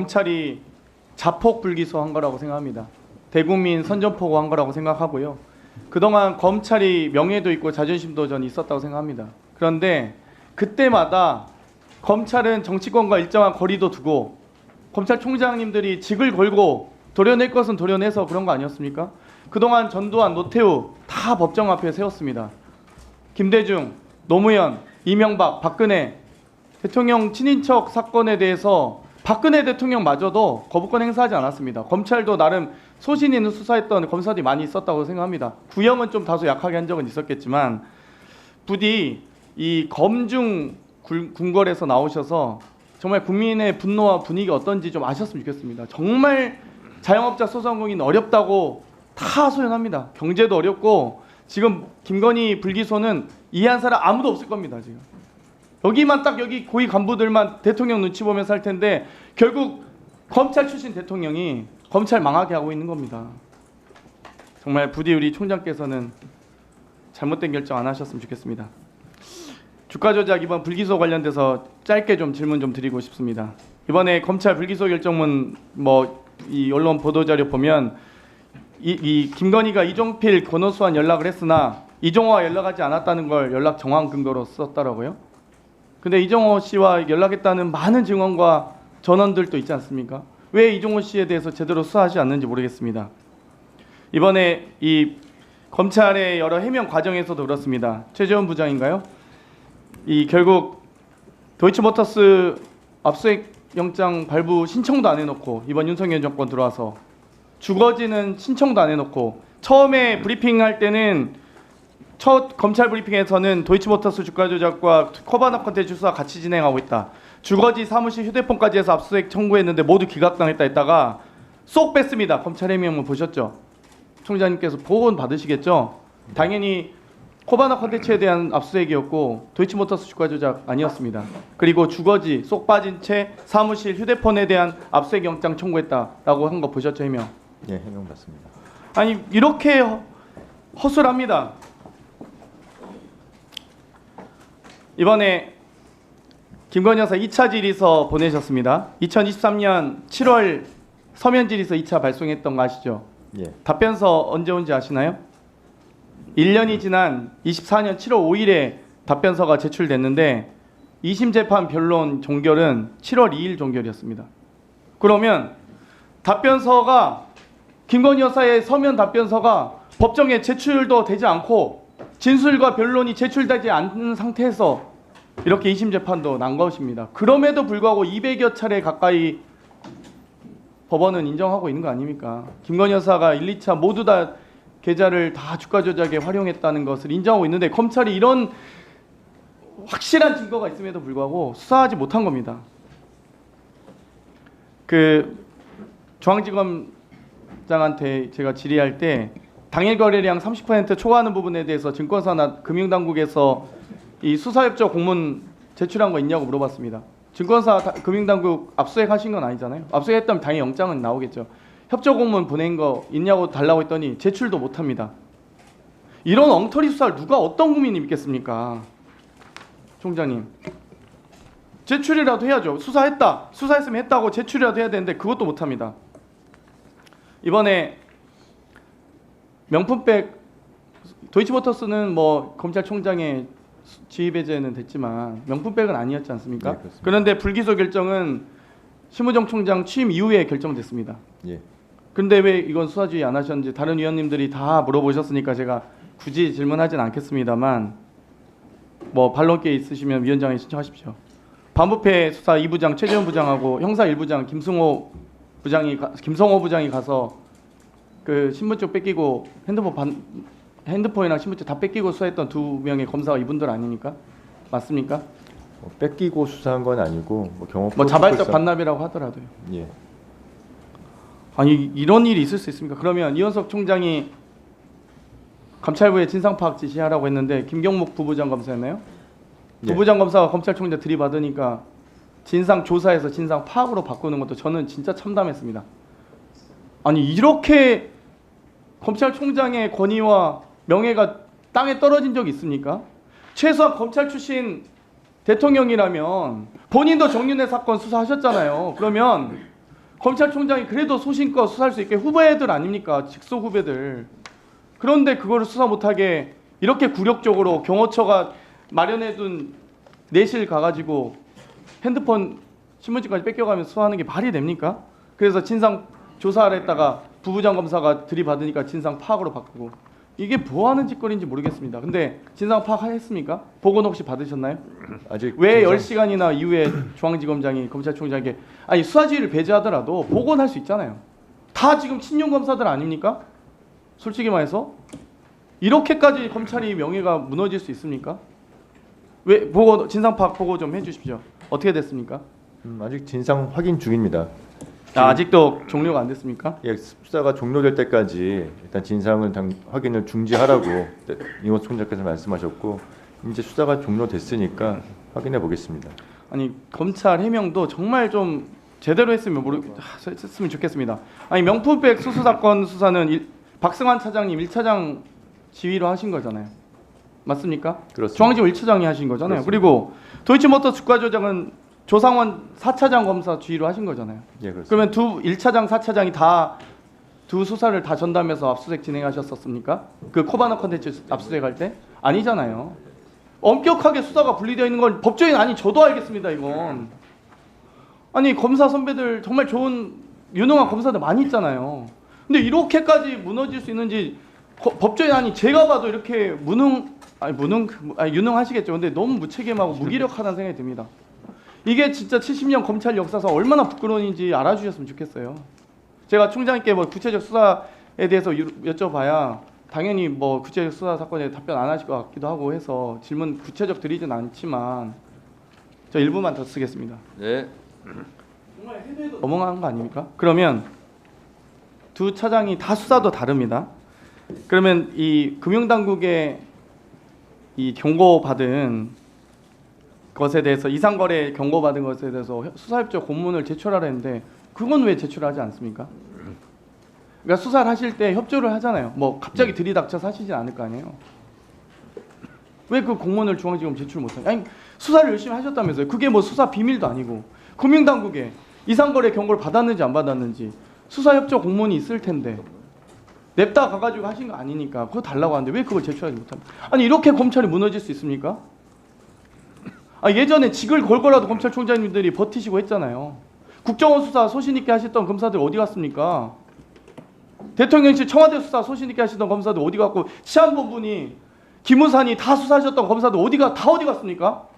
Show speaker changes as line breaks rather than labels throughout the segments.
검찰이 자폭 불기소한 거라고 생각합니다. 대국민 선전포고한 거라고 생각하고요. 그동안 검찰이 명예도 있고 자존심도 전 있었다고 생각합니다. 그런데 그때마다 검찰은 정치권과 일정한 거리도 두고 검찰총장님들이 직을 걸고 도려낼 것은 도려내서 그런 거 아니었습니까? 그동안 전두환, 노태우 다 법정 앞에 세웠습니다. 김대중, 노무현, 이명박, 박근혜 대통령 친인척 사건에 대해서 박근혜 대통령마저도 거부권 행사하지 않았습니다. 검찰도 나름 소신 있는 수사했던 검사들이 많이 있었다고 생각합니다. 구형은 좀 다소 약하게 한 적은 있었겠지만 부디 이 검중 궁궐에서 나오셔서 정말 국민의 분노와 분위기가 어떤지 좀 아셨으면 좋겠습니다. 정말 자영업자 소상공인 어렵다고 다 소연합니다. 경제도 어렵고 지금 김건희 불기소는 이해한 사람 아무도 없을 겁니다. 지금 여기만 딱 여기 고위 간부들만 대통령 눈치 보면서 할 텐데 결국 검찰 출신 대통령이 검찰 망하게 하고 있는 겁니다. 정말 부디 우리 총장께서는 잘못된 결정 안 하셨으면 좋겠습니다. 주가 조작 이번 불기소 관련돼서 짧게 좀 질문 좀 드리고 싶습니다. 이번에 검찰 불기소 결정문 이 언론 보도 자료 보면 이 김건희가 이종필 권오수와 연락을 했으나 이종호와 연락하지 않았다는 걸 연락 정황 근거로 썼더라고요. 근데 이종호 씨와 연락했다는 많은 증언과 전원들도 있지 않습니까? 왜 이종호 씨에 대해서 제대로 수사하지 않는지 모르겠습니다. 이번에 이 검찰의 여러 해명 과정에서도 그렇습니다. 최재원 부장인가요? 이 결국 도이치모터스 압수수색 영장 발부 신청도 안 해놓고 이번 윤석열 정권 들어와서 주거지는 신청도 안 해놓고 처음에 브리핑할 때는 첫 검찰 브리핑에서는 도이치모터스 주가 조작과 코바나 컨텐츠 수사 같이 진행하고 있다. 주거지 사무실 휴대폰까지 해서 압수수색 청구했는데 모두 기각당했다 했다가 쏙 뺐습니다. 검찰 해명문 보셨죠? 총장님께서 보건 받으시겠죠? 당연히 코바나 컨텐츠에 대한 압수수색이었고 도이치모터스 주가 조작 아니었습니다. 그리고 주거지 쏙 빠진 채 사무실 휴대폰에 대한 압수수색 영장 청구했다라고 한 거 보셨죠? 해명?
예, 해명 봤습니다.
아니 이렇게 허술합니다. 이번에 김건희 여사 2차 질의서 보내셨습니다. 2023년 7월 서면 질의서 2차 발송했던 거 아시죠?
예.
답변서 언제 온지 아시나요? 1년이 지난 24년 7월 5일에 답변서가 제출됐는데 2심 재판 변론 종결은 7월 2일 종결이었습니다. 그러면 답변서가 김건희 여사의 서면 답변서가 법정에 제출도 되지 않고 진술과 변론이 제출되지 않는 상태에서 이렇게 2심 재판도 난 것입니다. 그럼에도 불구하고 200여 차례 가까이 법원은 인정하고 있는 거 아닙니까? 김건희 여사가 1, 2차 모두 다 계좌를 다 주가 조작에 활용했다는 것을 인정하고 있는데 검찰이 이런 확실한 증거가 있음에도 불구하고 수사하지 못한 겁니다. 그 중앙지검장한테 제가 질의할 때 당일 거래량 30% 초과하는 부분에 대해서 증권사나 금융당국에서 이 수사협조 공문 제출한 거 있냐고 물어봤습니다. 증권사 금융당국 압수수색 하신 건 아니잖아요. 압수수색했다면 당연히 영장은 나오겠죠. 협조 공문 보낸 거 있냐고 달라고 했더니 제출도 못합니다. 이런 엉터리 수사를 누가 어떤 국민이 믿겠습니까? 총장님. 제출이라도 해야죠. 수사했다. 수사했으면 했다고 제출이라도 해야 되는데 그것도 못합니다. 이번에 명품백 도이치모터스는 검찰총장의 지휘배제는 됐지만 명품백은 아니었지 않습니까?
네,
그런데 불기소 결정은 심우정 총장 취임 이후에 결정됐습니다.
예.
근데 왜 이건 수사주의 안 하셨는지 다른 위원님들이 다 물어보셨으니까 제가 굳이 질문하진 않겠습니다만 반론기 있으시면 위원장에 신청하십시오. 반부패 수사 2부장 최재원 부장하고 형사 1부장 김성호 부장이 가서 그 신분증 뺏기고 핸드폰이랑 신분증 다 뺏기고 수사했던 2명의 검사가 이분들 아닙니까? 맞습니까?
뺏기고 수사한 건 아니고 경호
자발적 반납이라고 하더라도요.
예.
아니 이런 일이 있을 수 있습니까? 그러면 이현석 총장이 감찰부에 진상 파악 지시하라고 했는데 김경목 부부장 검사였나요?
예.
부부장 검사가 검찰총장 들이받으니까 진상 조사에서 진상 파악으로 바꾸는 것도 저는 진짜 참담했습니다. 아니 이렇게 검찰총장의 권위와 명예가 땅에 떨어진 적이 있습니까? 최소한 검찰 출신 대통령이라면 본인도 정윤회 사건 수사하셨잖아요. 그러면 검찰총장이 그래도 소신껏 수사할 수 있게 후배들 아닙니까? 직속 후배들. 그런데 그거를 수사 못하게 이렇게 굴욕적으로 경호처가 마련해둔 내실 가가지고 핸드폰 신문지까지 뺏겨가면서 수사하는 게 말이 됩니까? 그래서 진상 조사를 했다가 부부장 검사가 들이받으니까 진상 파악으로 바꾸고 이게 뭐 하는 짓거리인지 모르겠습니다. 근데 진상 파악했습니까? 보고는 혹시 받으셨나요?
아직
왜
진상-
10시간이나 이후에 중앙지검장이 검찰총장에게 아니 수사지휘를 배제하더라도 보고는 할 수 있잖아요. 다 지금 친윤 검사들 아닙니까? 솔직히 말해서 이렇게까지 검찰이 명예가 무너질 수 있습니까? 왜 보고 진상 파악 보고 좀 해주십시오. 어떻게 됐습니까?
아직 진상 확인 중입니다.
아직도 종료가 안 됐습니까?
예, 수사가 종료될 때까지 일단 진상은 확인을 중지하라고 이호 총장께서 말씀하셨고 이제 수사가 종료됐으니까 확인해 보겠습니다.
아니 검찰 해명도 정말 좀 제대로 했으면 했으면 좋겠습니다. 아니 명품백 수수 사건 수사는 박승환 차장님 1차장 지휘로 하신 거잖아요. 맞습니까?
그렇습니다.
중앙지검 1차장이 하신 거잖아요.
그렇습니다.
그리고 도이치모터 주가조작은 조상원 4차장 검사 지휘로 하신 거잖아요.
예, 그렇습니다.
그러면 두 1차장, 4차장이 다 두 수사를 다 전담해서 압수수색 진행하셨었습니까? 그 코바나 컨텐츠 압수수색할 때? 아니잖아요. 엄격하게 수사가 분리되어 있는 건 법조인 아니 저도 알겠습니다. 이건 아니 검사 선배들 정말 좋은 유능한 검사들 많이 있잖아요. 근데 이렇게까지 무너질 수 있는지 법조인 아니 제가 봐도 이렇게 유능하시겠죠. 근데 너무 무책임하고 무기력하다는 생각이 듭니다. 이게 진짜 70년 검찰 역사상 얼마나 부끄러운 일인지 알아주셨으면 좋겠어요. 제가 총장님께 뭐 구체적 수사에 대해서 여쭤봐야 당연히 뭐 구체적 수사 사건에 답변 안 하실 것 같기도 하고 해서 질문 구체적 드리진 않지만 저 일부만 더 쓰겠습니다.
네.
정말 해도 넘어간 거 아닙니까? 그러면 두 차장이 다 수사도 다릅니다. 그러면 이 금융당국의 이 경고받은 것에 대해서 이상거래 경고받은 것에 대해서 수사협조 공문을 제출하라 했는데 그건 왜 제출하지 않습니까? 그러니까 수사를 하실 때 협조를 하잖아요. 뭐 갑자기 들이닥쳐서 하시진 않을 거 아니에요. 왜 그 공문을 중앙지검 제출 못하냐? 아니 수사를 열심히 하셨다면서요. 그게 뭐 수사 비밀도 아니고 금융당국에 이상거래 경고를 받았는지 안 받았는지 수사협조 공문이 있을 텐데 냅다 가가지고 하신 거 아니니까 그거 달라고 하는데 왜 그걸 제출하지 못합니까? 아니 이렇게 검찰이 무너질 수 있습니까? 아, 예전에 직을 걸고라도 검찰총장님들이 버티시고 했잖아요. 국정원 수사 소신 있게 하셨던 검사들 어디 갔습니까? 대통령실 청와대 수사 소신 있게 하시던 검사들 어디 갔고 치안본부니 기무산이 다 수사하셨던 검사들 어디 갔습니까?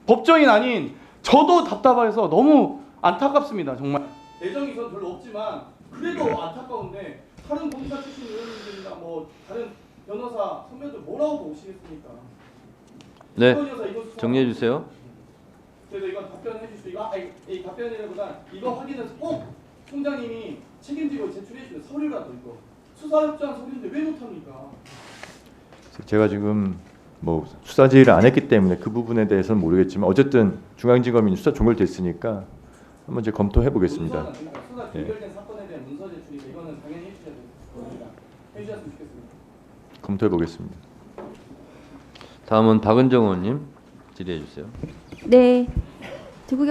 법조인 아닌 저도 답답해서 너무 안타깝습니다. 정말 애정이 전 별로 없지만 그래도 안타까운데 다른 검사 출신 의원님들이나 뭐 다른 변호사 선배들 뭐라고 보시겠습니까?
네.
이거 수사-
정리해 주세요.
그래서 이건 답변해 주시고 이거 이 답변이라보다 이거 확인해서 꼭 총장님이 책임지고 제출해 주세요. 서류라도 이거 수사협조한 서류인데 왜 못합니까?
제가 지금 뭐 수사 지휘를 안 했기 때문에 그 부분에 대해서는 모르겠지만 어쨌든 중앙지검이 수사 종결됐으니까 한번 이제 검토해 보겠습니다.
문서는 그러니까 수사 종결된 사건에 대한 문서 제출이니까 이거는 당연히 해주셔야 됩니다. 해주셨으면 좋겠습니다.
검토해 보겠습니다.
다음은 박은정 의원님 질의해 주세요.
네, 대구역